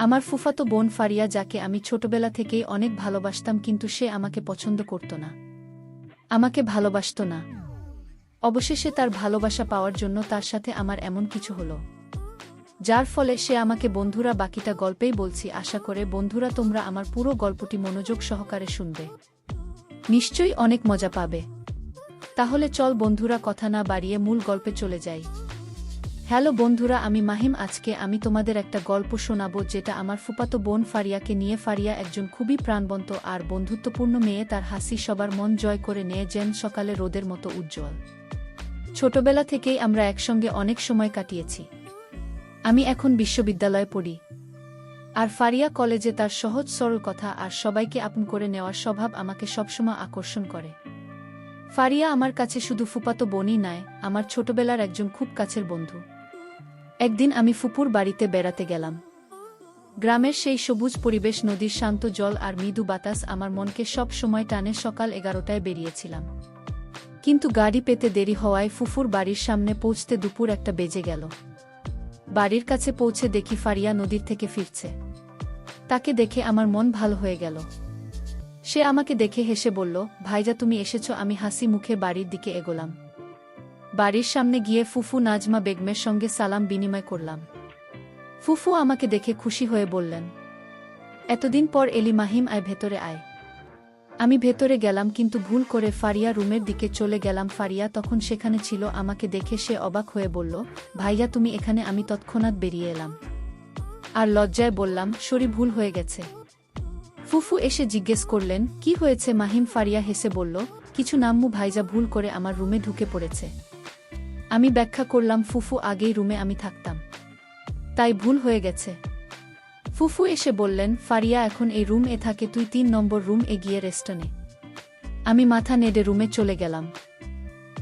আমার ফুফাতো বোন ফারিয়া, যাকে আমি ছোটবেলা থেকেই অনেক ভালোবাসতাম, কিন্তু সে আমাকে পছন্দ করত না, আমাকে ভালোবাসত না। অবশেষে তার ভালোবাসা পাওয়ার জন্য তার সাথে আমার এমন কিছু হলো, যার ফলে সে আমাকে বন্ধুরা বাকিটা গল্পেই বলছি। আশা করে বন্ধুরা তোমরা আমার পুরো গল্পটি মনোযোগ সহকারে শুনবে, নিশ্চয়ই অনেক মজা পাবে। তাহলে চল বন্ধুরা, কথা না বাড়িয়ে মূল গল্পে চলে যাই। হ্যালো বন্ধুরা, আমি মাহিম। আজকে আমি তোমাদের একটা গল্প শোনাবো, যেটা আমার ফুফাতো বোন ফারিয়াকে নিয়ে। ফারিয়া একজন খুবই প্রাণবন্ত আর বন্ধুত্বপূর্ণ মেয়ে। তার হাসি সবার মন জয় করে নেয়, যেন সকালে রোদের মতো উজ্জ্বল। ছোটবেলা থেকেই আমরা একসঙ্গে অনেক সময় কাটিয়েছি। আমি এখন বিশ্ববিদ্যালয়ে পড়ি, আর ফারিয়া কলেজে। তার সহজ সরল কথা আর সবাইকে আপন করে নেওয়ার স্বভাব আমাকে সবসময় আকর্ষণ করে। ফারিয়া আমার কাছে শুধু ফুফাতো বোনই নয়, আমার ছোটবেলার একজন খুব কাছের বন্ধু। একদিন আমি ফুপুর বাড়িতে বেড়াতে গেলাম। গ্রামের সেই সবুজ পরিবেশ, নদীর শান্ত জল আর মৃদু বাতাস আমার মনকে সব সময় টানে। সকাল 11টায় বেরিয়েছিলাম, কিন্তু গাড়ি পেতে দেরি হওয়ায় ফুফুর বাড়ির সামনে পৌঁছতে দুপুর 1টা বেজে গেল। বাড়ির কাছে পৌঁছে দেখি ফারিয়া নদীর থেকে ফিরছে। তাকে দেখে আমার মন ভালো হয়ে গেল। সে আমাকে দেখে হেসে বলল, ভাইজা তুমি এসেছ। আমি হাসি মুখে বাড়ির দিকে এগোলাম। বাড়ির সামনে গিয়ে ফুফু নাজমা বেগমের সঙ্গে সালাম বিনিময় করলাম। ফুফু আমাকে দেখে খুশি হয়ে বললেন, এতদিন পর এলি মাহিম, আয় ভেতরে আয়। আমি ভেতরে গেলাম, কিন্তু ভুল করে ফারিয়া রুমের দিকে চলে গেলাম। ফারিয়া তখন সেখানে ছিল। আমাকে দেখে সে অবাক হয়ে বলল, ভাইয়া তুমি এখানে? আমি তৎক্ষণাৎ বেরিয়ে এলাম আর লজ্জায় বললাম, সরি, ভুল হয়ে গেছে। ফুফু এসে জিজ্ঞেস করলেন, কি হয়েছে মাহিম? ফারিয়া হেসে বলল, কিছু নাম্মু, ভাইজা ভুল করে আমার রুমে ঢুকে পড়েছে। আমি ব্যাখ্যা করলাম, ফুফু, আগেই রুমে আমি থাকতাম, তাই ভুল হয়ে গেছে। ফুফু এসে বললেন, ফারিয়া এখন এই রুম এ থাকে, তুই 3 নম্বর রুম এগিয়ে রেস্টে নে। আমি মাথা নেড়ে রুমে চলে গেলাম।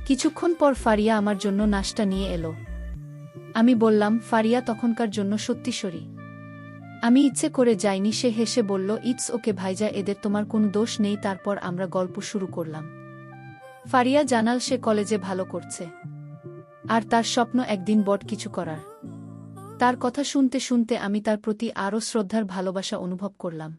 কিছুক্ষণ পর ফারিয়া আমার জন্য নাশতা নিয়ে এলো। আমি বললাম, ফারিয়া তখনকার জন্য সত্যি সরি, আমি ইচ্ছে করে যাইনি। সে হেসে বলল, ইটস ওকে ভাইজা, এদের তোমার কোনো দোষ নেই। তারপর আমরা গল্প শুরু করলাম। ফারিয়া জানাল সে কলেজে ভালো করছে, আর তার স্বপ্ন একদিন বড় কিছু করার। তার কথা শুনতে শুনতে আমি তার প্রতি আরও শ্রদ্ধার ভালোবাসা অনুভব করলাম।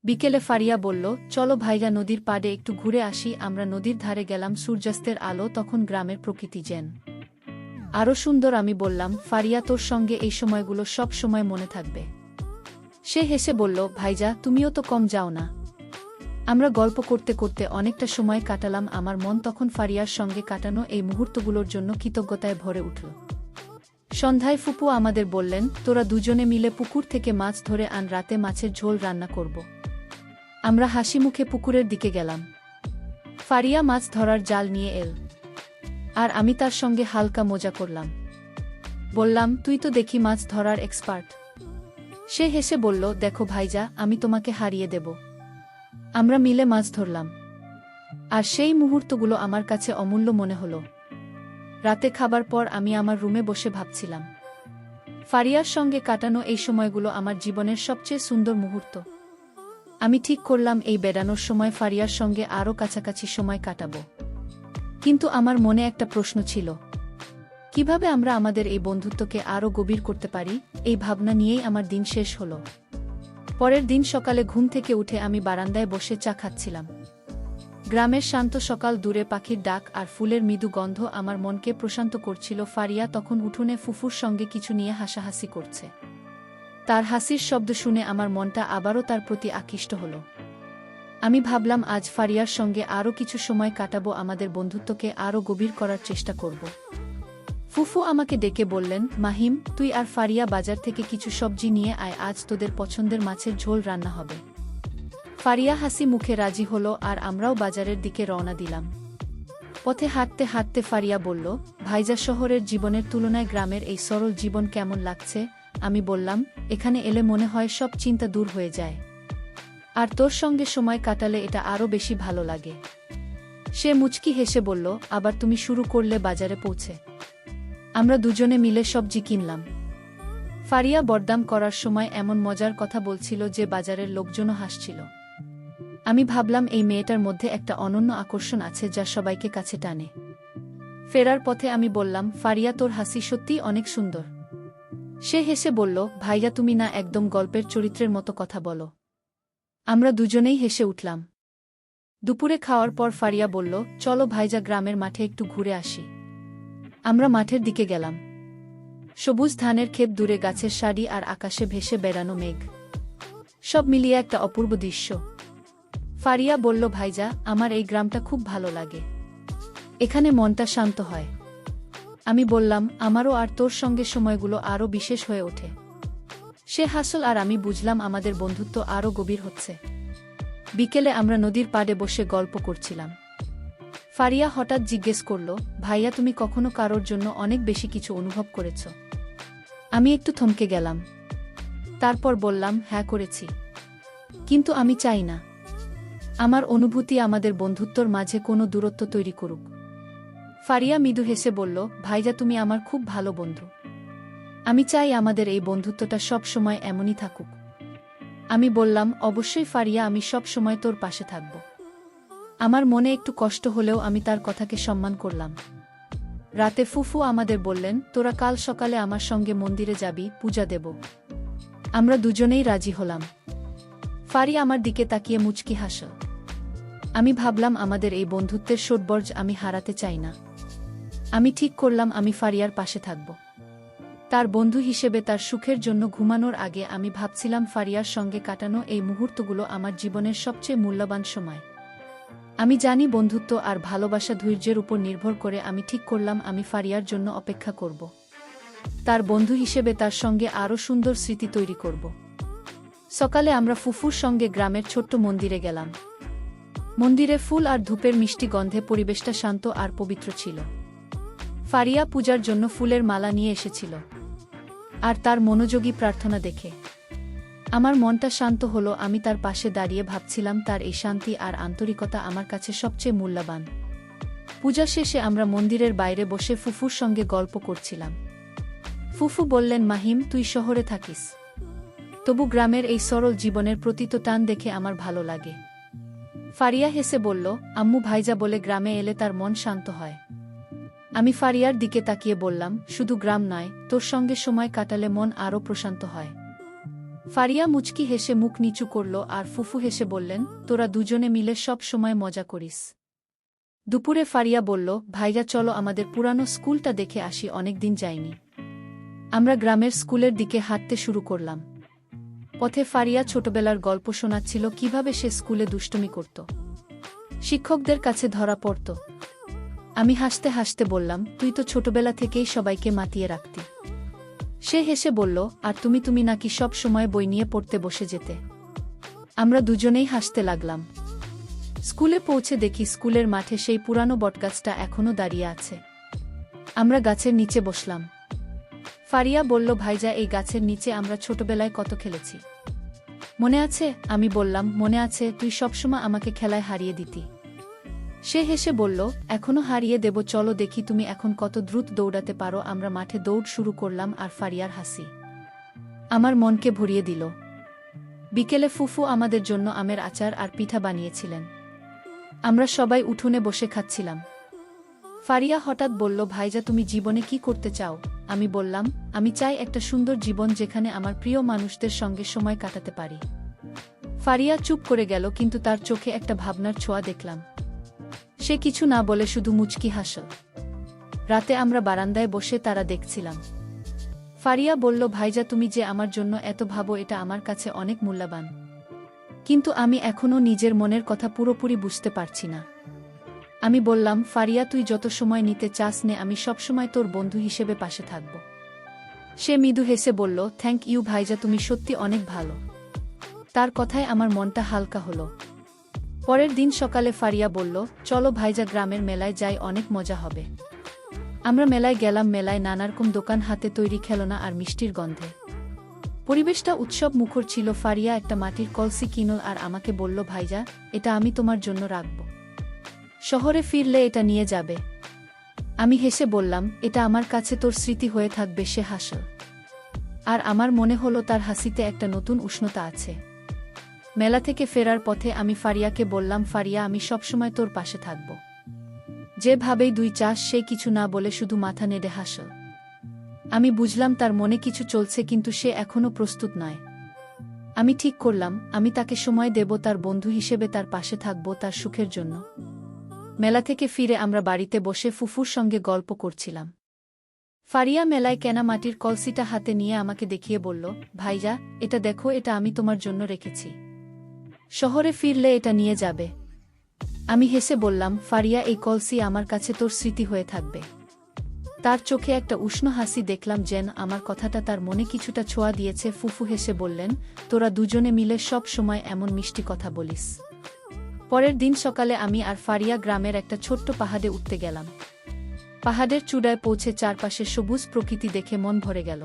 বিকেলে ফারিয়া বলল, চলো ভাইজা, নদীর পাড়ে একটু ঘুরে আসি। আমরা নদীর ধারে গেলাম। সূর্যাস্তের আলো তখন গ্রামের প্রকৃতি যেন আরও সুন্দর। আমি বললাম, ফারিয়া, তোর সঙ্গে এই সময়গুলো সব সময় মনে থাকবে। সে হেসে বলল, ভাইজা তুমিও তো কম যাও না। আমরা গল্প করতে করতে অনেকটা সময় কাটালাম। আমার মন তখন ফারিয়ার সঙ্গে কাটানো এই মুহূর্তগুলোর জন্য কৃতজ্ঞতায় ভরে উঠল। সন্ধ্যায় ফুপু আমাদের বললেন, তোরা দুজনে মিলে পুকুর থেকে মাছ ধরে আন, রাতে মাছের ঝোল রান্না করব। আমরা হাসি মুখে পুকুরের দিকে গেলাম। ফারিয়া মাছ ধরার জাল নিয়ে এল, আর আমি তার সঙ্গে হালকা মজা করলাম। বললাম, তুই তো দেখি মাছ ধরার এক্সপার্ট। সে হেসে বলল, দেখো ভাইজা, আমি তোমাকে হারিয়ে দেব। আমরা মিলে মাছ ধরলাম, আর সেই মুহূর্তগুলো আমার কাছে অমূল্য মনে হলো। রাতে খাবার পর আমি আমার রুমে বসে ভাবছিলাম, ফারিয়ার সঙ্গে কাটানো এই সময়গুলো আমার জীবনের সবচেয়ে সুন্দর মুহূর্ত। আমি ঠিক করলাম, এই বেড়ানোর সময় ফারিয়ার সঙ্গে আরও কাছাকাছি সময় কাটাবো। কিন্তু আমার মনে একটা প্রশ্ন ছিল, কিভাবে আমরা আমাদের এই বন্ধুত্বকে আরও গভীর করতে পারি? এই ভাবনা নিয়েই আমার দিন শেষ হলো। পরের দিন সকালে ঘুম থেকে উঠে আমি বারান্দায় বসে চা খাচ্ছিলাম। গ্রামের শান্ত সকাল, দূরে পাখির ডাক আর ফুলের মৃদু গন্ধ আমার মনকে প্রশান্ত করছিল। ফারিয়া তখন উঠোনে ফুফুর সঙ্গে কিছু নিয়ে হাসাহাসি করছে। তার হাসির শব্দ শুনে আমার মনটা আবারও তার প্রতি আকৃষ্ট হলো। আমি ভাবলাম, আজ ফারিয়ার সঙ্গে আরও কিছু সময় কাটাবো, আমাদের বন্ধুত্বকে আরও গভীর করার চেষ্টা করব। ফুফু আমাকে ডেকে বললেন, মাহিম, তুই আর ফারিয়া বাজার থেকে কিছু সবজি নিয়ে আয়, আজ তোদের পছন্দের মাছের ঝোল রান্না হবে। ফারিয়া হাসি মুখে রাজি হলো, আর আমরাও বাজারের দিকে রওনা দিলাম। পথে হাঁটতে হাঁটতে ফারিয়া বলল, ভাইজা, শহরের জীবনের তুলনায় গ্রামের এই সরল জীবন কেমন লাগছে? আমি বললাম, এখানে এলে মনে হয় সব চিন্তা দূর হয়ে যায়, আর তোর সঙ্গে সময় কাটালে এটা আরও বেশি ভালো লাগে। সে মুচকি হেসে বলল, আবার তুমি শুরু করলে। বাজারে পৌঁছে আমরা দুজনে মিলে সবজি কিনলাম। ফারিয়া বরদাম করার সময় এমন মজার কথা বলছিল যে বাজারের লোকজনও হাসছিল। আমি ভাবলাম, এই মেয়েটার মধ্যে একটা অনন্য আকর্ষণ আছে যা সবাইকে কাছে টানে। ফেরার পথে আমি বললাম, ফারিয়া, তোর হাসি সত্যিই অনেক সুন্দর। সে হেসে বলল, ভাইয়া তুমি না একদম গল্পের চরিত্রের মতো কথা বলো। আমরা দুজনেই হেসে উঠলাম। দুপুরে খাওয়ার পর ফারিয়া বলল, চলো ভাইজা গ্রামের মাঠে একটু ঘুরে আসি। আমরা মাঠের দিকে গেলাম। সবুজ ধানের ক্ষেত, দূরে গাছের সারি আর আকাশে ভেসে বেড়ানো মেঘ, সব মিলিয়ে একটা অপূর্ব দৃশ্য। ফারিয়া বলল, ভাইজা আমার এই গ্রামটা খুব ভালো লাগে, এখানে মনটা শান্ত হয়। আমি বললাম, আমারও, আর তোর সঙ্গে সময়গুলো আরও বিশেষ হয়ে ওঠে। সে হাসল আর আমি বুঝলাম আমাদের বন্ধুত্ব আরও গভীর হচ্ছে। বিকেলে আমরা নদীর পাড়ে বসে গল্প করছিলাম। ফারিয়া হঠাৎ জিজ্ঞেস করল, ভাইয়া তুমি কখনো কারোর জন্য অনেক বেশি কিছু অনুভব করেছ? আমি একটু থমকে গেলাম। তারপর বললাম, হ্যাঁ করেছি, কিন্তু আমি চাই না আমার অনুভূতি আমাদের বন্ধুত্বর মাঝে কোনো দূরত্ব তৈরি করুক। ফারিয়া মৃদু হেসে বলল, ভাইজা তুমি আমার খুব ভালো বন্ধু, আমি চাই আমাদের এই বন্ধুত্বটা সব সময় এমনই থাকুক। আমি বললাম, অবশ্যই ফারিয়া, আমি সব সময় তোর পাশে থাকব। আমার মনে একটু কষ্ট হলেও আমি তার কথাকে সম্মান করলাম। রাতে ফুফু আমাদের বললেন, তোরা কাল সকালে আমার সঙ্গে মন্দিরে যাবি, পূজা দেব। আমরা দুজনেই রাজি হলাম। ফারিয়া আমার দিকে তাকিয়ে মুচকি হাসল। আমি ভাবলাম, আমাদের এই বন্ধুত্বের সৌন্দর্য আমি হারাতে চাই না। আমি ঠিক করলাম আমি ফারিয়ার পাশে থাকব। তার বন্ধু হিসেবে তার সুখের জন্য ঘুমানোর আগে আমি ভাবছিলাম ফারিয়ার সঙ্গে কাটানো এই মুহূর্তগুলো আমার জীবনের সবচেয়ে মূল্যবান সময়। আমি জানি বন্ধুত্ব আর ভালোবাসা ধৈর্যের উপর নির্ভর করে। আমি ঠিক করলাম আমি ফারিয়ার জন্য অপেক্ষা করব, তার বন্ধু হিসেবে তার সঙ্গে আরও সুন্দর স্মৃতি তৈরি করব। সকালে আমরা ফুফুর সঙ্গে গ্রামের ছোট্ট মন্দিরে গেলাম। মন্দিরে ফুল আর ধূপের মিষ্টি গন্ধে পরিবেশটা শান্ত আর পবিত্র ছিল। ফারিয়া পূজার জন্য ফুলের মালা নিয়ে এসেছিল, আর তার মনোযোগী প্রার্থনা দেখে আমার মনটা শান্ত হলো। আমি তার পাশে দাঁড়িয়ে ভাবছিলাম, তার এই শান্তি আর আন্তরিকতা আমার কাছে সবচেয়ে মূল্যবান। পূজা শেষে আমরা মন্দিরের বাইরে বসে ফুফুর সঙ্গে গল্প করছিলাম। ফুফু বললেন, মাহিম তুই শহরে থাকিস, তবু গ্রামের এই সরল জীবনের প্রতি তো টান দেখে আমার ভালো লাগে। ফারিয়া হেসে বলল, আম্মু ভাইজা বলে গ্রামে এলে তার মন শান্ত হয়। আমি ফারিয়ার দিকে তাকিয়ে বললাম, শুধু গ্রাম নয়, তোর সঙ্গে সময় কাটালে মন আরও প্রশান্ত হয়। ফারিয়া মুচকি হেসে মুখ নিচু করল আর ফুফু হেসে বললেন, তোরা দুজনে মিলে সব সময় মজা করিস। দুপুরে ফারিয়া বলল, ভাইয়া চলো আমাদের পুরানো স্কুলটা দেখে আসি, অনেকদিন যাইনি। আমরা গ্রামের স্কুলের দিকে হাঁটতে শুরু করলাম। পথে ফারিয়া ছোটবেলার গল্প শোনাচ্ছিল, কিভাবে সে স্কুলে দুষ্টুমি করত, শিক্ষকদের কাছে ধরা পড়ত। আমি হাসতে হাসতে বললাম, তুই তো ছোটবেলা থেকেই সবাইকে মাতিয়ে রাখতি। সে হেসে বলল, আর তুমি নাকি সব সময় বই নিয়ে পড়তে বসে যেতে। আমরা দুজনেই হাসতে লাগলাম। স্কুলে পৌঁছে দেখি স্কুলের মাঠে সেই পুরানো বটগাছটা এখনো দাঁড়িয়ে আছে। আমরা গাছের নিচে বসলাম। ফারিয়া বলল, ভাইজা এই গাছের নিচে আমরা ছোটবেলায় কত খেলেছি, মনে আছে? আমি বললাম, মনে আছে, তুই সবসময় আমাকে খেলায় হারিয়ে দিতি। সে হেসে বলল, এখনো হারিয়ে দেব, চলো দেখি তুমি এখন কত দ্রুত দৌড়াতে পারো। আমরা মাঠে দৌড় শুরু করলাম আর ফারিয়ার হাসি আমার মনকে ভরিয়ে দিল। বিকেলে ফুফু আমাদের জন্য আমের আচার আর পিঠা বানিয়েছিলেন। আমরা সবাই উঠোনে বসে খাচ্ছিলাম। ফারিয়া হঠাৎ বলল, ভাইজা তুমি জীবনে কি করতে চাও? আমি বললাম, আমি চাই একটা সুন্দর জীবন যেখানে আমার প্রিয় মানুষদের সঙ্গে সময় কাটাতে পারি। ফারিয়া চুপ করে গেল, কিন্তু তার চোখে একটা ভাবনার ছোঁয়া দেখলাম। সে কিছু না বলে শুধু মুচকি হাসল। রাতে আমরা বারান্দায় বসে তারা দেখছিলাম। ফারিয়া বলল, ভাইজা তুমি যে আমার জন্য এত ভাবো, এটা আমার কাছে অনেক মূল্যবান, কিন্তু আমি এখনও নিজের মনের কথা পুরোপুরি বুঝতে পারছি না। আমি বললাম, ফারিয়া তুই যত সময় নিতে চাস নে, আমি সবসময় তোর বন্ধু হিসেবে পাশে থাকব। সে মৃদু হেসে বলল, থ্যাংক ইউ ভাইজা, তুমি সত্যি অনেক ভালো। তার কথায় আমার মনটা হালকা হলো। পরের দিন সকালে ফারিয়া বলল, চলো ভাইজা গ্রামের মেলায় যাই, অনেক মজা হবে। আমরা মেলায় গেলাম। মেলায় নানারকম দোকান, হাতে তৈরি খেলনা আর মিষ্টির গন্ধে পরিবেশটা উৎসব মুখর ছিল। ফারিয়া একটা মাটির কলসি কিনল আর আমাকে বলল, ভাইজা এটা আমি তোমার জন্য রাখব, শহরে ফিরলে এটা নিয়ে যাবে। আমি হেসে বললাম, এটা আমার কাছে তোর স্মৃতি হয়ে থাকবে। সে হাসল, আর আমার মনে হলো তার হাসিতে একটা নতুন উষ্ণতা আছে। মেলা থেকে ফেরার পথে আমি ফারিয়াকে বললাম, ফারিয়া আমি সবসময় তোর পাশে থাকব। যেভাবেই দুই চাস। সে কিছু না বলে শুধু মাথা নেড়ে হাসল। আমি বুঝলাম তার মনে কিছু চলছে, কিন্তু সে এখনও প্রস্তুত নয়। আমি ঠিক করলাম আমি তাকে সময় দেব, তার বন্ধু হিসেবে তার পাশে থাকব, তার সুখের জন্য। মেলা থেকে ফিরে আমরা বাড়িতে বসে ফুফুর সঙ্গে গল্প করছিলাম। ফারিয়া মেলায় কেনা মাটির কলসিটা হাতে নিয়ে আমাকে দেখিয়ে বলল, ভাইজা, এটা দেখো, এটা আমি তোমার জন্য রেখেছি। শহরে ফিরলে এটা নিয়ে যাবে। আমি হেসে বললাম, ফারিয়া, এই কলসি আমার কাছে তোর স্মৃতি হয়ে থাকবে। তার চোখে একটা উষ্ণ হাসি দেখলাম, যেন আমার কথাটা তার মনে কিছুটা ছোঁয়া দিয়েছে। ফুফু হেসে বললেন, তোরা দুজনে মিলে সব সময় এমন মিষ্টি কথা বলিস। পরের দিন সকালে আমি আর ফারিয়া গ্রামের একটা ছোট্ট পাহাড়ে উঠতে গেলাম। পাহাড়ের চূড়ায় পৌঁছে চারপাশে সবুজ প্রকৃতি দেখে মন ভরে গেল।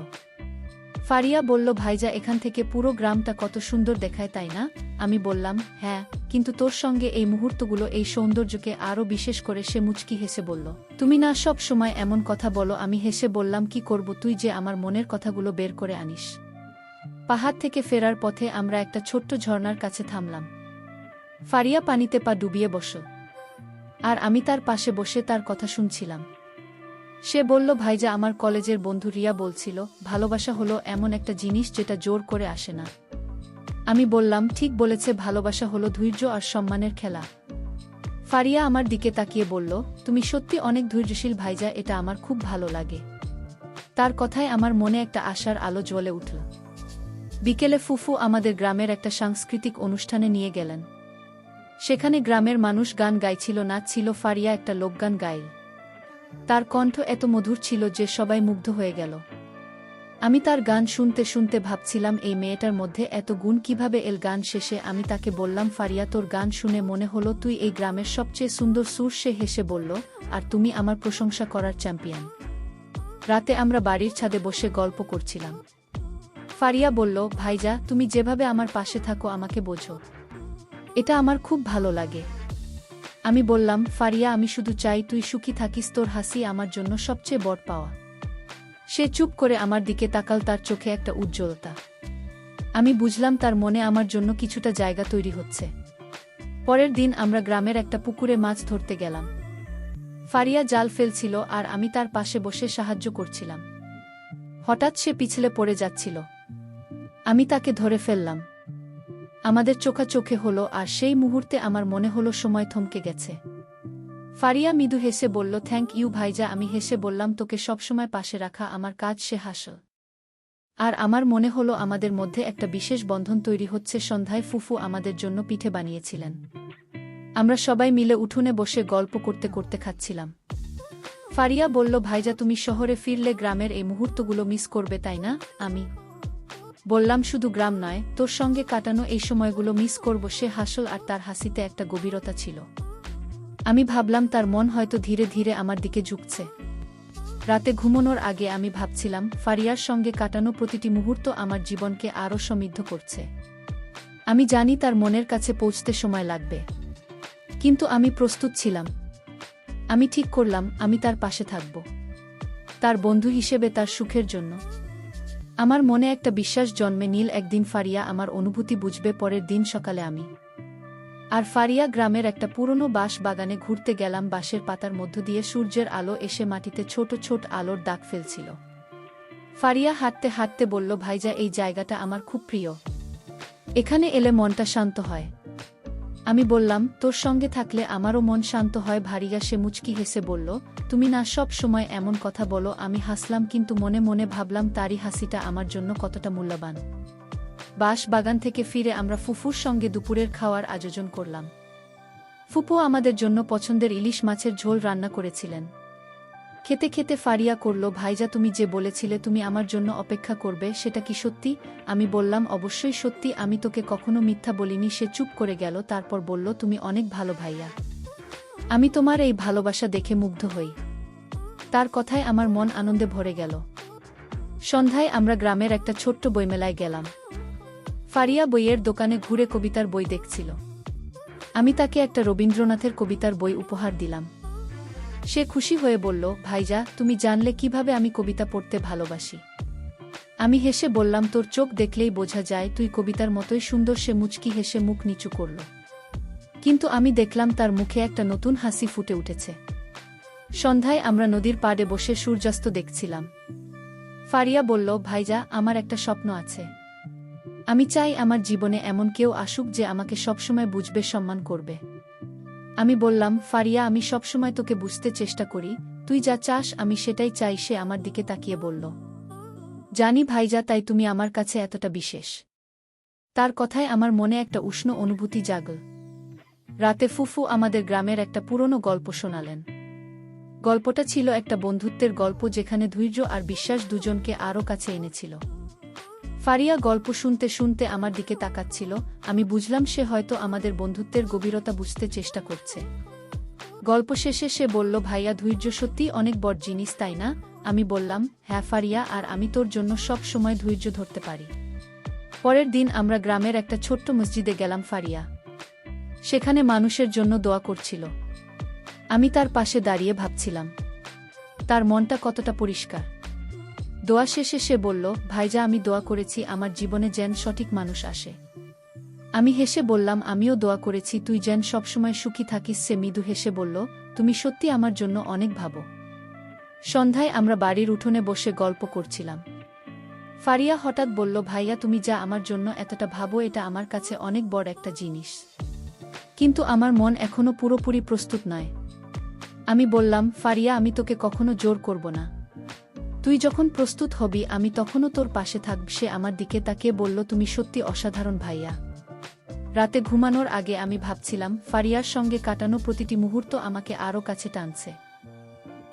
ফারিয়া বলল, ভাইজা, এখান থেকে পুরো গ্রামটা কত সুন্দর দেখায়, তাই না? আমি বললাম, হ্যাঁ, কিন্তু তোর সঙ্গে এই মুহূর্তগুলো এই সৌন্দর্যকে আরও বিশেষ করে। সে মুচকি হেসে বলল, তুমি না সব সময় এমন কথা বলো। আমি হেসে বললাম, কি করব, তুই যে আমার মনের কথাগুলো বের করে আনিস। পাহাড় থেকে ফেরার পথে আমরা একটা ছোট্ট ঝর্ণার কাছে থামলাম। ফারিয়া পানিতে পা ডুবিয়ে বসল, আর আমি তার পাশে বসে তার কথা শুনছিলাম। সে বলল, ভাইজা, আমার কলেজের বন্ধু রিয়া বলছিল, ভালোবাসা হলো এমন একটা জিনিস যেটা জোর করে আসে না। আমি বললাম, ঠিক বলেছে, ভালোবাসা হলো ধৈর্য আর সম্মানের খেলা। ফারিয়া আমার দিকে তাকিয়ে বলল, তুমি সত্যি অনেক ধৈর্যশীল ভাইজা, এটা আমার খুব ভালো লাগে। তার কথায় আমার মনে একটা আশার আলো জ্বলে উঠল। বিকেলে ফুফু আমাদের গ্রামের একটা সাংস্কৃতিক অনুষ্ঠানে নিয়ে গেলেন। সেখানে গ্রামের মানুষ গান গাইছিল, নাচছিল। ফারিয়া একটা লোকগান গাইল। তার কণ্ঠ এত মধুর ছিল যে সবাই মুগ্ধ হয়ে গেল। আমি তার গান শুনতে শুনতে ভাবছিলাম, এই মেয়েটার মধ্যে এত গুণ কিভাবে এল। গান শেষে আমি তাকে বললাম, ফারিয়া, তোর গান শুনে মনে হলো তুই এই গ্রামের সবচেয়ে সুন্দর সুর। সে হেসে বলল, আর তুমি আমার প্রশংসা করার চ্যাম্পিয়ন। রাতে আমরা বাড়ির ছাদে বসে গল্প করছিলাম। ফারিয়া বলল, ভাইজা, তুমি যেভাবে আমার পাশে থাকো আমাকে বোঝো, এটা আমার খুব ভালো লাগে। আমি বললাম, ফারিয়া, আমি শুধু চাই তুই সুখী থাকিস, তোর হাসি আমার জন্য সবচেয়ে বড় পাওয়া। সে চুপ করে আমার দিকে তাকাল, তার চোখে একটা উজ্জ্বলতা। আমি বুঝলাম তার মনে আমার জন্য কিছুটা জায়গা তৈরি হচ্ছে। পরের দিন আমরা গ্রামের একটা পুকুরে মাছ ধরতে গেলাম। ফারিয়া জাল ফেলছিল আর আমি তার পাশে বসে সাহায্য করছিলাম। হঠাৎ সে পিছলে পড়ে যাচ্ছিল। আমি তাকে ধরে ফেললাম। আমাদের চোখাচোখে হলো, আর সেই মুহূর্তে আমার মনে হলো সময় থমকে গেছে। ফারিয়া মৃদু হেসে বলল, থ্যাংক ইউ ভাইজা। আমি হেসে বললাম, তোকে সবসময় পাশে রাখা আমার কাজ। সে হাসল, আর আমার মনে হলো আমাদের মধ্যে একটা বিশেষ বন্ধন তৈরি হচ্ছে। সন্ধ্যায় ফুফু আমাদের জন্য পিঠে বানিয়েছিলেন। আমরা সবাই মিলে উঠোনে বসে গল্প করতে করতে খাচ্ছিলাম। ফারিয়া বলল, ভাইজা, তুমি শহরে ফিরলে গ্রামের এই মুহূর্তগুলো মিস করবে, তাই না? আমি বললাম, শুধু গ্রাম নয়, তোর সঙ্গে কাটানো এই সময়গুলো মিস করব। সে হাসল, আর তার হাসিতে একটা গভীরতা ছিল। আমি ভাবলাম তার মন হয়তো ধীরে ধীরে আমার দিকে ঝুঁকছে। রাতে ঘুমানোর আগে আমি ভাবছিলাম, ফারিয়ার সঙ্গে কাটানো প্রতিটি মুহূর্ত আমার জীবনকে আরও সমৃদ্ধ করছে। আমি জানি তার মনের কাছে পৌঁছতে সময় লাগবে, কিন্তু আমি প্রস্তুত ছিলাম। আমি ঠিক করলাম আমি তার পাশে থাকব, তার বন্ধু হিসেবে, তার সুখের জন্য। আমার মনে একটা বিশ্বাস জন্মে নিল, একদিন ফারিয়া আমার অনুভূতি বুঝবে। পরের দিন সকালে আমি আর ফারিয়া গ্রামের একটা পুরনো বাঁশ বাগানে ঘুরতে গেলাম। বাঁশের পাতার মধ্য দিয়ে সূর্যের আলো এসে মাটিতে ছোট ছোট আলোর দাগ ফেলছিল। ফারিয়া হাঁটতে হাঁটতে বলল, ভাইজা, এই জায়গাটা আমার খুব প্রিয়। এখানে এলে মনটা শান্ত হয়। আমি বললাম, তোর সঙ্গে থাকলে আমারও মন শান্ত হয়। ভারিয়া সে মুচকি হেসে বলল, তুমি না সব সময় এমন কথা বলো। আমি হাসলাম, কিন্তু মনে মনে ভাবলাম তারই হাসিটা আমার জন্য কতটা মূল্যবান। বাঁশ বাগান থেকে ফিরে আমরা ফুফুর সঙ্গে দুপুরের খাওয়ার আয়োজন করলাম। ফুপু আমাদের জন্য পছন্দের ইলিশ মাছের ঝোল রান্না করেছিলেন। খেতে খেতে ফারিয়া করল, ভাইজা, তুমি যে বলেছিলে তুমি আমার জন্য অপেক্ষা করবে, সেটা কি সত্যি? আমি বললাম, অবশ্যই সত্যি, আমি তোকে কখনো মিথ্যা বলিনি। সে চুপ করে গেল, তারপর বলল, তুমি অনেক ভালো ভাইয়া। আমি তোমার এই ভালোবাসা দেখে মুগ্ধ হই। তার কথায় আমার মন আনন্দে ভরে গেল। সন্ধ্যায় আমরা গ্রামের একটা ছোট্ট বইমেলায় গেলাম। ফারিয়া বইয়ের দোকানে ঘুরে কবিতার বই দেখছিল। আমি তাকে একটা রবীন্দ্রনাথের কবিতার বই উপহার দিলাম। সে খুশি হয়ে বলল, ভাইজা, তুমি জানলে কিভাবে আমি কবিতা পড়তে ভালোবাসি? আমি হেসে বললাম, তোর চোখ দেখলেই বোঝা যায় তুই কবিতার মতোই সুন্দর। সে মুচকি হেসে মুখ নিচু করল, কিন্তু আমি দেখলাম তার মুখে একটা নতুন হাসি ফুটে উঠেছে। সন্ধ্যায় আমরা নদীর পাড়ে বসে সূর্যাস্ত দেখছিলাম। ফারিয়া বলল, ভাইজা, আমার একটা স্বপ্ন আছে। আমি চাই আমার জীবনে এমন কেউ আসুক যে আমাকে সবসময় বুঝবে, সম্মান করবে। আমি বললাম, ফারিয়া, আমি সবসময় তোকে বুঝতে চেষ্টা করি, তুই যা চাস আমি সেটাই চাই। সে আমার দিকে তাকিয়ে বলল, জানি ভাইজা, তাই তুমি আমার কাছে এতটা বিশেষ। তার কথায় আমার মনে একটা উষ্ণ অনুভূতি জাগল। রাতে ফুফু আমাদের গ্রামের একটা পুরনো গল্প শোনালেন। গল্পটা ছিল একটা বন্ধুত্বের গল্প, যেখানে ধৈর্য আর বিশ্বাস দুজনকে আরও কাছে এনেছিল। ফারিয়া গল্প শুনতে শুনতে আমার দিকে তাকাচ্ছিল। আমি বুঝলাম সে হয়তো আমাদের বন্ধুত্বের গভীরতা বুঝতে চেষ্টা করছে। গল্প শেষে সে বলল, ভাইয়া, ধৈর্য সত্যিই অনেক বড় জিনিস, তাই না? আমি বললাম, হ্যাঁ ফারিয়া, আর আমি তোর জন্য সব সময় ধৈর্য ধরতে পারি। পরের দিন আমরা গ্রামের একটা ছোট্ট মসজিদে গেলাম। ফারিয়া সেখানে মানুষের জন্য দোয়া করছিল। আমি তার পাশে দাঁড়িয়ে ভাবছিলাম তার মনটা কতটা পরিষ্কার। দোয়া শেষে সে বলল, ভাইজা, আমি দোয়া করেছি আমার জীবনে যেন সঠিক মানুষ আসে। আমি হেসে বললাম, আমিও দোয়া করেছি তুই যেন সবসময় সুখী থাকিস। সে মৃদু হেসে বলল, তুমি সত্যি আমার জন্য অনেক ভাবো। সন্ধ্যায় আমরা বাড়ির উঠোনে বসে গল্প করছিলাম। ফারিয়া হঠাৎ বলল, ভাইয়া, তুমি যা আমার জন্য এতটা ভাবো, এটা আমার কাছে অনেক বড় একটা জিনিস, কিন্তু আমার মন এখনো পুরোপুরি প্রস্তুত নয়। আমি বললাম, ফারিয়া, আমি তোকে কখনো জোর করব না। তুই যখন প্রস্তুত হবি আমি তখনও তোর পাশে থাকব। সে আমার দিকে তাকিয়ে বলল, তুমি সত্যি অসাধারণ ভাইয়া। রাতে ঘুমানোর আগে আমি ভাবছিলাম ফারিয়ার সঙ্গে কাটানো প্রতিটি মুহূর্ত আমাকে আরও কাছে টানছে।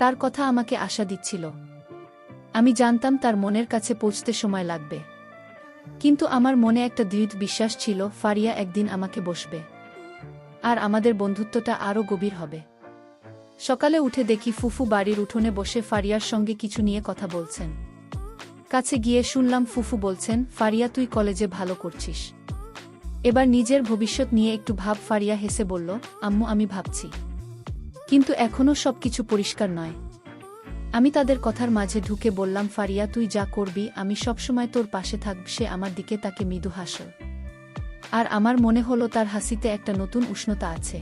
তার কথা আমাকে আশা দিচ্ছিল। আমি জানতাম তার মনের কাছে পৌঁছতে সময় লাগবে, কিন্তু আমার মনে একটা দৃঢ় বিশ্বাস ছিল ফারিয়া একদিন আমাকে বসবে, আর আমাদের বন্ধুত্বটা আরও গভীর হবে। সকালে উঠে দেখি ফুফু বাড়ির উঠোনে বসে ফারিয়ার সঙ্গে কিছু নিয়ে কথা বলছেন। কাছে গিয়ে শুনলাম ফুফু বলছেন, ফারিয়া, তুই কলেজে ভালো করছিস, এবার নিজের ভবিষ্যৎ নিয়ে একটু ভাব। ফারিয়া হেসে বলল, আম্মু, আমি ভাবছি, কিন্তু এখনও সবকিছু পরিষ্কার নয়। আমি তাদের কথার মাঝে ঢুকে বললাম, ফারিয়া, তুই যা করবি আমি সবসময় তোর পাশে থাকব। সে আমার দিকে তাকে মৃদু হাসল, আর আমার মনে হলো তার হাসিতে একটা নতুন উষ্ণতা আছে।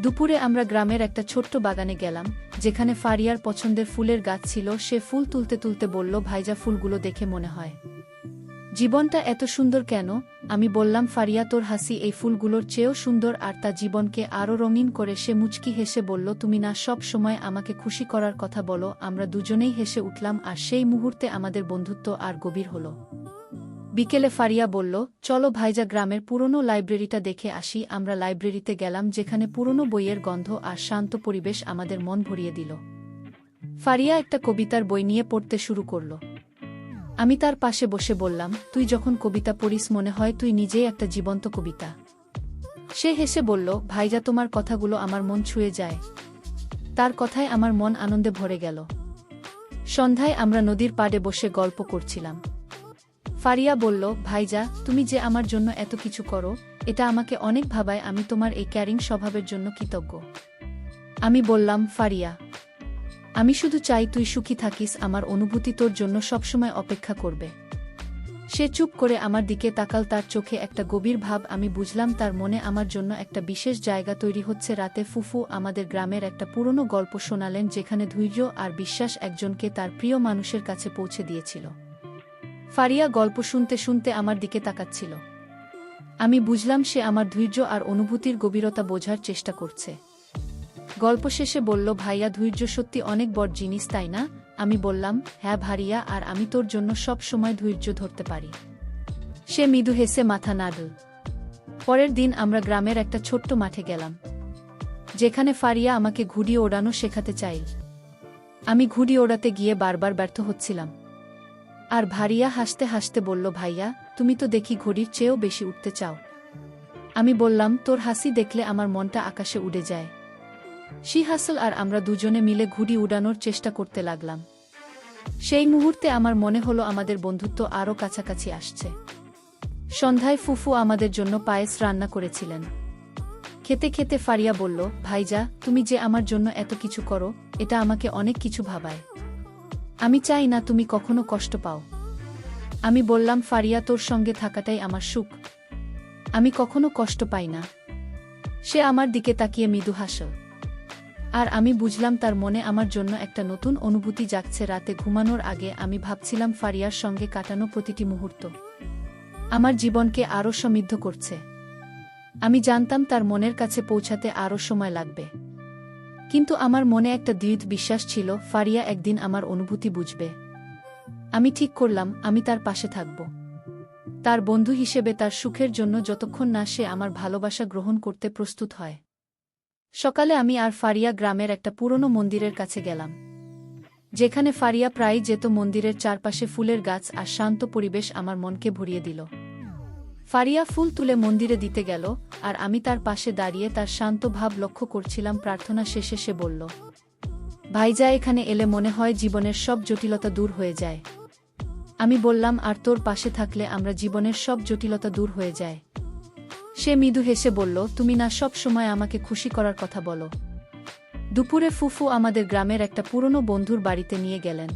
দুপুরে আমরা গ্রামের একটা ছোট্ট বাগানে গেলাম, যেখানে ফারিয়ার পছন্দের ফুলের গাছ ছিল। সে ফুল তুলতে তুলতে বলল, ভাইজা, ফুলগুলো দেখে মনে হয় জীবনটা এত সুন্দর কেন? আমি বললাম, ফারিয়া, তোর হাসি এই ফুলগুলোর চেয়েও সুন্দর, আর তা জীবনকে আরও রঙিন করে। সে মুচকি হেসে বলল, তুমি না সব সময় আমাকে খুশি করার কথা বলো। আমরা দুজনেই হেসে উঠলাম, আর সেই মুহূর্তে আমাদের বন্ধুত্ব আর গভীর হল। বিকেলে ফারিয়া বলল, চলো ভাইজা, গ্রামের পুরনো লাইব্রেরিটা দেখে আসি। আমরা লাইব্রেরিতে গেলাম, যেখানে পুরনো বইয়ের গন্ধ আর শান্ত পরিবেশ আমাদের মন ভরিয়ে দিল। ফারিয়া একটা কবিতার বই নিয়ে পড়তে শুরু করল। আমি তার পাশে বসে বললাম, তুই যখন কবিতা পড়িস মনে হয় তুই নিজেই একটা জীবন্ত কবিতা। সে হেসে বলল, ভাইজা, তোমার কথাগুলো আমার মন ছুঁয়ে যায়। তার কথায় আমার মন আনন্দে ভরে গেল। সন্ধ্যায় আমরা নদীর পাড়ে বসে গল্প করছিলাম। ফারিয়া বলল, ভাইজা, তুমি যে আমার জন্য এত কিছু করো, এটা আমাকে অনেক ভাবায়। আমি তোমার এই ক্যারিং স্বভাবের জন্য কৃতজ্ঞ। আমি বললাম, ফারিয়া, আমি শুধু চাই তুই সুখী থাকিস। আমার অনুভূতি তোর জন্য সবসময় অপেক্ষা করবে। সে চুপ করে আমার দিকে তাকাল, তার চোখে একটা গভীর ভাব। আমি বুঝলাম তার মনে আমার জন্য একটা বিশেষ জায়গা তৈরি হচ্ছে। রাতে ফুফু আমাদের গ্রামের একটা পুরনো গল্প শোনালেন, যেখানে ধৈর্য আর বিশ্বাস একজনকে তার প্রিয় মানুষের কাছে পৌঁছে দিয়েছিল। ফারিয়া গল্প শুনতে শুনতে আমার দিকে তাকাচ্ছিল। আমি বুঝলাম সে আমার ধৈর্য আর অনুভূতির গভীরতা বোঝার চেষ্টা করছে। গল্প শেষে বলল, ভাইয়া, ধৈর্য সত্যি অনেক বড় জিনিস, তাই না? আমি বললাম, হ্যাঁ ভারিয়া, আর আমি তোর জন্য সব সময় ধৈর্য ধরতে পারি। সে মৃদু হেসে মাথা নাড়ল। পরের দিন আমরা গ্রামের একটা ছোট্ট মাঠে গেলাম, যেখানে ফারিয়া আমাকে ঘুড়ি ওড়ানো শেখাতে চাইল। আমি ঘুড়ি ওড়াতে গিয়ে বারবার ব্যর্থ হচ্ছিলাম, আর ভারিয়া হাসতে হাসতে বলল, ভাইয়া, তুমি তো দেখি ঘড়ির চেয়েও বেশি উঠতে চাও। আমি বললাম, তোর হাসি দেখলে আমার মনটা আকাশে উড়ে যায়। সে হাসল, আর আমরা দুজনে মিলে ঘুড়ি উড়ানোর চেষ্টা করতে লাগলাম। সেই মুহূর্তে আমার মনে হলো আমাদের বন্ধুত্ব আরও কাছাকাছি আসছে। সন্ধ্যায় ফুফু আমাদের জন্য পায়েস রান্না করেছিলেন। খেতে খেতে ফারিয়া বলল, ভাইজা, তুমি যে আমার জন্য এত কিছু করো, এটা আমাকে অনেক কিছু ভাবায়। আমি চাই না তুমি কখনো কষ্ট পাও। আমি বললাম, ফারিয়া, তোর সঙ্গে থাকাটাই আমার সুখ। আমি কখনো কষ্ট পাই না। সে আমার দিকে তাকিয়ে মৃদু হাসল। আর আমি বুঝলাম তার মনে আমার জন্য একটা নতুন অনুভূতি জাগছে। রাতে ঘুমানোর আগে আমি ভাবছিলাম ফারিয়ার সঙ্গে কাটানো প্রতিটি মুহূর্ত আমার জীবনকে আরও সমৃদ্ধ করছে। আমি জানতাম তার মনের কাছে পৌঁছাতে আরও সময় লাগবে, কিন্তু আমার মনে একটা দৃঢ় বিশ্বাস ছিল ফারিয়া একদিন আমার অনুভূতি বুঝবে। আমি ঠিক করলাম আমি তার পাশে থাকব, তার বন্ধু হিসেবে, তার সুখের জন্য, যতক্ষণ না সে আমার ভালোবাসা গ্রহণ করতে প্রস্তুত হয়। সকালে আমি আর ফারিয়া গ্রামের একটা পুরনো মন্দিরের কাছে গেলাম, যেখানে ফারিয়া প্রায়ই যেত। মন্দিরের চারপাশে ফুলের গাছ আর শান্ত পরিবেশ আমার মনকে ভরিয়ে দিল। ফারিয়া ফুল তুলে মন্দিরে দিতে গেল, আর আমি তার পাশে দাঁড়িয়ে তার শান্ত ভাব লক্ষ্য করছিলাম। প্রার্থনা শেষে সে বলল, ভাইজা, এখানে এলে মনে হয় জীবনের সব জটিলতা দূর হয়ে যায়। আমি বললাম, আর তোর পাশে থাকলে আমরা জীবনের সব জটিলতা দূর হয়ে যায়। সে মৃদু হেসে বলল, তুমি না সব সময় আমাকে খুশি করার কথা বলো। দুপুরে ফুফু আমাদের গ্রামের একটা পুরনো বন্ধুর বাড়িতে নিয়ে গেলেন।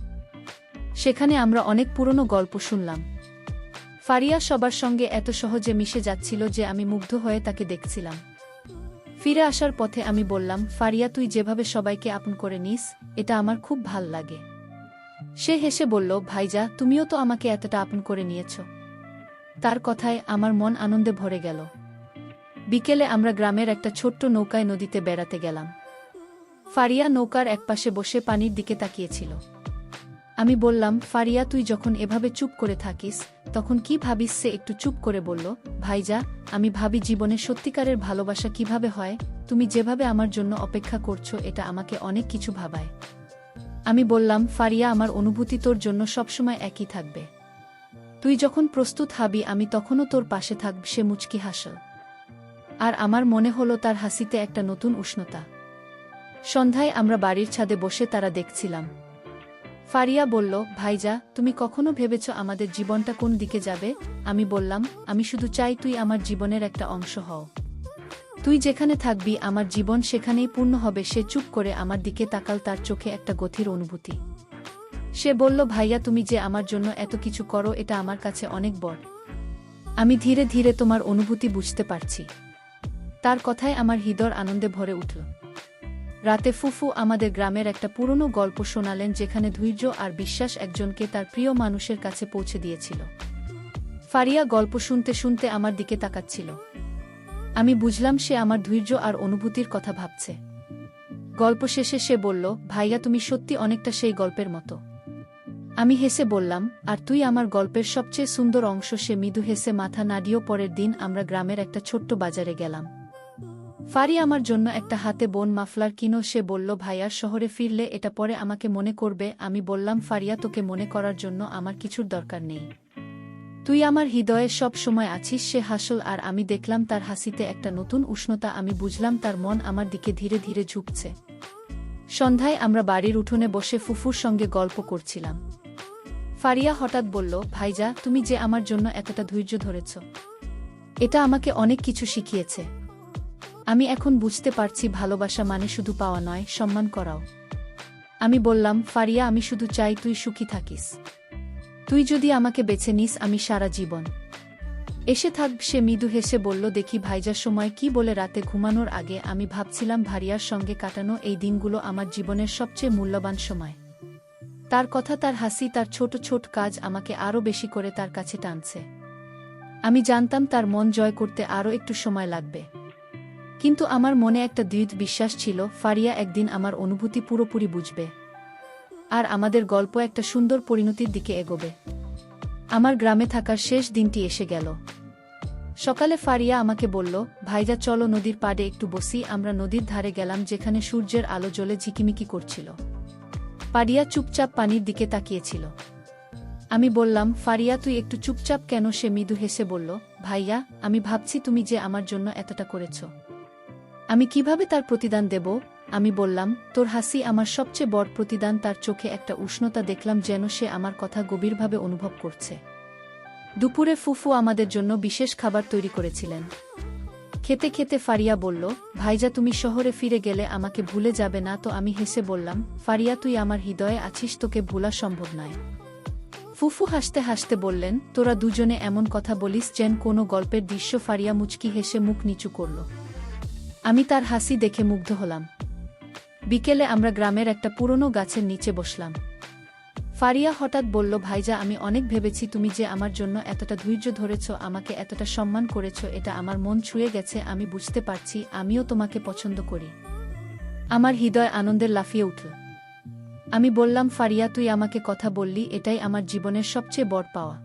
সেখানে আমরা অনেক পুরনো গল্প শুনলাম। ফারিয়া সবার সঙ্গে এত সহজে মিশে যাচ্ছিল যে আমি মুগ্ধ হয়ে তাকে দেখছিলাম। ফিরে আসার পথে আমি বললাম, ফারিয়া, তুই যেভাবে সবাইকে আপন করে নিস, এটা আমার খুব ভাল লাগে। সে হেসে বলল, ভাইজা, তুমিও তো আমাকে এতটা আপন করে নিয়েছ। তার কথায় আমার মন আনন্দে ভরে গেল। বিকেলে আমরা গ্রামের একটা ছোট্ট নৌকায় নদীতে বেড়াতে গেলাম। ফারিয়া নৌকার একপাশে বসে পানির দিকে তাকিয়েছিল। আমি বললাম, ফারিয়া, তুই যখন এভাবে চুপ করে থাকিস তখন কি ভাবিস? সে একটু চুপ করে বলল, ভাইজা, আমি ভাবি জীবনে সত্যিকারের ভালোবাসা কিভাবে হয়। তুমি যেভাবে আমার জন্য অপেক্ষা করছো, এটা আমাকে অনেক কিছু ভাবায়। আমি বললাম, ফারিয়া, আমার অনুভূতি তোর জন্য সবসময় একই থাকবে। তুই যখন প্রস্তুত হবি আমি তখনও তোর পাশে থাকব। সে মুচকি হাসল, আর আমার মনে হলো তার হাসিতে একটা নতুন উষ্ণতা। সন্ধ্যায় আমরা বাড়ির ছাদে বসে তারা দেখছিলাম। ফারিয়া বলল, ভাইজা, তুমি কখনো ভেবেছ আমাদের জীবনটা কোন দিকে যাবে? আমি বললাম, আমি শুধু চাই তুই আমার জীবনের একটা অংশ হও। তুই যেখানে থাকবি আমার জীবন সেখানেই পূর্ণ হবে। সে চুপ করে আমার দিকে তাকাল, তার চোখে একটা গভীর অনুভূতি। সে বলল, ভাইয়া, তুমি যে আমার জন্য এত কিছু করো, এটা আমার কাছে অনেক বড়। আমি ধীরে ধীরে তোমার অনুভূতি বুঝতে পারছি। তার কথায় আমার হৃদয় আনন্দে ভরে উঠল। রাতে ফুফু আমাদের গ্রামের একটা পুরনো গল্প শোনালেন, যেখানে ধৈর্য আর বিশ্বাস একজনকে তার প্রিয় মানুষের কাছে পৌঁছে দিয়েছিল। ফারিয়া গল্প শুনতে শুনতে আমার দিকে তাকাচ্ছিল। আমি বুঝলাম সে আমার ধৈর্য আর অনুভূতির কথা ভাবছে। গল্প শেষে সে বলল, ভাইয়া, তুমি সত্যি অনেকটা সেই গল্পের মতো। আমি হেসে বললাম, আর তুই আমার গল্পের সবচেয়ে সুন্দর অংশ। সে মৃদু হেসে মাথা নাড়িয়ে পরের দিন আমরা গ্রামের একটা ছোট্ট বাজারে গেলাম। ফারি আমার জন্য একটা হাতে বোন মাফলার কিনো। সে বলল, ভাইয়ার শহরে ফিরলে এটা পরে আমাকে মনে করবে। আমি বললাম, ফারিয়া, তোকে মনে করার জন্য আমার কিছুর দরকার নেই। তুই আমার হৃদয়ে সব সময় আছিস। সে হাসল, আর আমি দেখলাম তার হাসিতে একটা নতুন উষ্ণতা। আমি বুঝলাম তার মন আমার দিকে ধীরে ধীরে ঝুঁকছে। সন্ধ্যায় আমরা বাড়ির উঠোনে বসে ফুফুর সঙ্গে গল্প করছিলাম। ফারিয়া হঠাৎ বলল, ভাইজা, তুমি যে আমার জন্য এতটা ধৈর্য ধরেছ, এটা আমাকে অনেক কিছু শিখিয়েছে। আমি এখন বুঝতে পারছি ভালোবাসা মানে শুধু পাওয়া নয়, সম্মান করাও। আমি বললাম, ফারিয়া, আমি শুধু চাই তুই সুখী থাকিস। তুই যদি আমাকে বেছে নিস আমি সারা জীবন এসে থাকব। সে মৃদু হেসে বলল, দেখি ভাইজার সময় কি বলে। রাতে ঘুমানোর আগে আমি ভাবছিলাম ভারিয়ার সঙ্গে কাটানো এই দিনগুলো আমার জীবনের সবচেয়ে মূল্যবান সময়। তার কথা, তার হাসি, তার ছোট ছোট কাজ আমাকে আরও বেশি করে তার কাছে টানছে। আমি জানতাম তার মন জয় করতে আরও একটু সময় লাগবে, কিন্তু আমার মনে একটা দৃঢ় বিশ্বাস ছিল ফারিয়া একদিন আমার অনুভূতি পুরোপুরি বুঝবে, আর আমাদের গল্প একটা সুন্দর পরিণতির দিকে এগোবে। আমার গ্রামে থাকার শেষ দিনটি এসে গেল। সকালে ফারিয়া আমাকে বলল, ভাইজা, চলো নদীর পাড়ে একটু বসি। আমরা নদীর ধারে গেলাম, যেখানে সূর্যের আলো জ্বলে ঝিকিমিকি করছিল। ফারিয়া চুপচাপ পানির দিকে তাকিয়েছিল। আমি বললাম, ফারিয়া, তুই একটু চুপচাপ কেন? সে মৃদু হেসে বলল, ভাইয়া, আমি ভাবছি তুমি যে আমার জন্য এতটা করেছ, আমি কিভাবে তার প্রতিদান দেব। আমি বললাম, তোর হাসি আমার সবচেয়ে বড় প্রতিদান। তার চোখে একটা উষ্ণতা দেখলাম, যেন সে আমার কথা গভীরভাবে অনুভব করছে। দুপুরে ফুফু আমাদের জন্য বিশেষ খাবার তৈরি করেছিলেন। খেতে খেতে ফারিয়া বলল, ভাইজা, তুমি শহরে ফিরে গেলে আমাকে ভুলে যাবে না তো? আমি হেসে বললাম, ফারিয়া, তুই আমার হৃদয়ে আছিস, তোকে ভোলা সম্ভব নয়। ফুফু হাসতে হাসতে বললেন, তোরা দুজনে এমন কথা বলিস যেন কোনো গল্পের দৃশ্য। ফারিয়া মুচকি হেসে মুখ নিচু করল। আমি তার হাসি দেখে মুগ্ধ হলাম। বিকেলে আমরা গ্রামের একটা পুরনো গাছের নিচে বসলাম। ফারিয়া হঠাৎ বলল, ভাইজা, আমি অনেক ভেবেছি তুমি যে আমার জন্য এতটা ধৈর্য ধরেছ, আমাকে এতটা সম্মান করেছ, এটা আমার মন ছুঁয়ে গেছে। আমি বুঝতে পারছি আমিও তোমাকে পছন্দ করি। আমার হৃদয় আনন্দের লাফিয়ে উঠল। আমি বললাম, ফারিয়া, তুই আমাকে কথা বললি, এটাই আমার জীবনের সবচেয়ে বড় পাওয়া।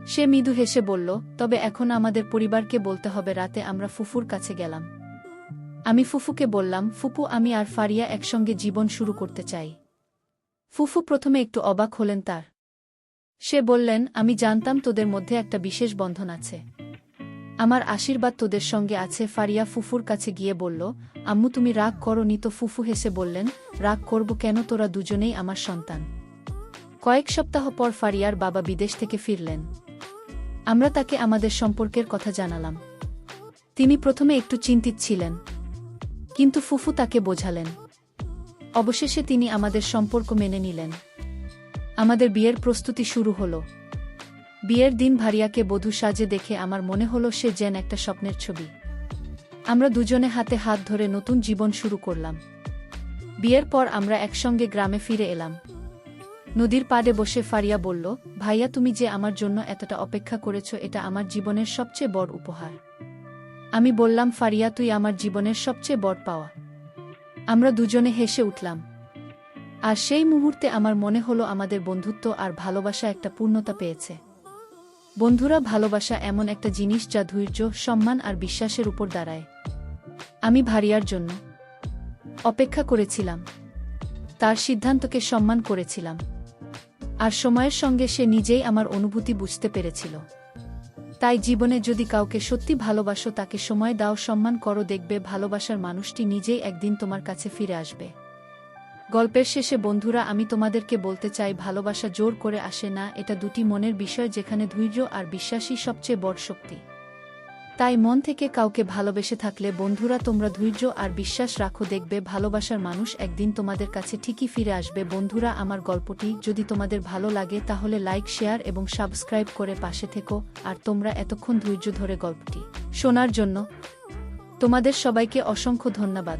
সে মৃদু হেসে বলল, তবে এখন আমাদের পরিবারকে বলতে হবে। রাতে আমরা ফুফুর কাছে গেলাম। আমি ফুফুকে বললাম, ফুফু, আমি আর ফারিয়া একসঙ্গে জীবন শুরু করতে চাই। ফুফু প্রথমে একটু অবাক হলেন। সে বললেন, আমি জানতাম তোদের মধ্যে একটা বিশেষ বন্ধন আছে। আমার আশীর্বাদ তোদের সঙ্গে আছে। ফারিয়া ফুফুর কাছে গিয়ে বলল, আম্মু, তুমি রাগ করোনি তো? ফুফু হেসে বললেন, রাগ করব কেন, তোরা দুজনেই আমার সন্তান। কয়েক সপ্তাহ পর ফারিয়ার বাবা বিদেশ থেকে ফিরলেন। আমরা তাকে আমাদের সম্পর্কের কথা জানালাম। তিনি প্রথমে একটু চিন্তিত ছিলেন, কিন্তু ফুফু তাকে বোঝালেন। অবশেষে তিনি আমাদের সম্পর্ক মেনে নিলেন। আমাদের বিয়ের প্রস্তুতি শুরু হলো। বিয়ের দিন ভারিয়াকে বধূ সাজে দেখে আমার মনে হলো সে যেন একটা স্বপ্নের ছবি। আমরা দুজনে হাতে হাত ধরে নতুন জীবন শুরু করলাম। বিয়ের পর আমরা একসঙ্গে গ্রামে ফিরে এলাম। নদীর পাড়ে বসে ফারিয়া বলল, ভাইয়া, তুমি যে আমার জন্য এতটা অপেক্ষা করেছ, এটা আমার জীবনের সবচেয়ে বড় উপহার। আমি বললাম, ফারিয়া, তুই আমার জীবনের সবচেয়ে বড় পাওয়া। আমরা দুজনে হেসে উঠলাম। আর সেই মুহূর্তে আমার মনে হলো আমাদের বন্ধুত্ব আর ভালোবাসা একটা পূর্ণতা পেয়েছে। বন্ধুরা, ভালোবাসা এমন একটা জিনিস যা ধৈর্য, সম্মান আর বিশ্বাসের উপর দাঁড়ায়। আমি ভারিয়ার জন্য অপেক্ষা করেছিলাম, তার সিদ্ধান্তকে সম্মান করেছিলাম, আর সময়ের সঙ্গে সে নিজেই আমার অনুভূতি বুঝতে পেরেছিল। তাই জীবনে যদি কাউকে সত্যি ভালোবাসো, তাকে সময় দাও, সম্মান করো, দেখবে ভালোবাসার মানুষটি নিজেই একদিন তোমার কাছে ফিরে আসবে। গল্পের শেষে বন্ধুরা, আমি তোমাদেরকে বলতে চাই, ভালোবাসা জোর করে আসে না, এটা দুটি মনের বিষয়, যেখানে ধৈর্য আর বিশ্বাসই সবচেয়ে বড় শক্তি। তাই মন থেকে কাউকে ভালোবেসে থাকলে বন্ধুরা, তোমরা ধৈর্য আর বিশ্বাস রাখো, দেখবে ভালোবাসার মানুষ একদিন তোমাদের কাছে ঠিকই ফিরে আসবে। বন্ধুরা, আমার গল্পটি যদি তোমাদের ভালো লাগে তাহলে লাইক, শেয়ার এবং সাবস্ক্রাইব করে পাশে থেকো। আর তোমরা এতক্ষণ ধৈর্য ধরে গল্পটি শোনার জন্য তোমাদের সবাইকে অসংখ্য ধন্যবাদ।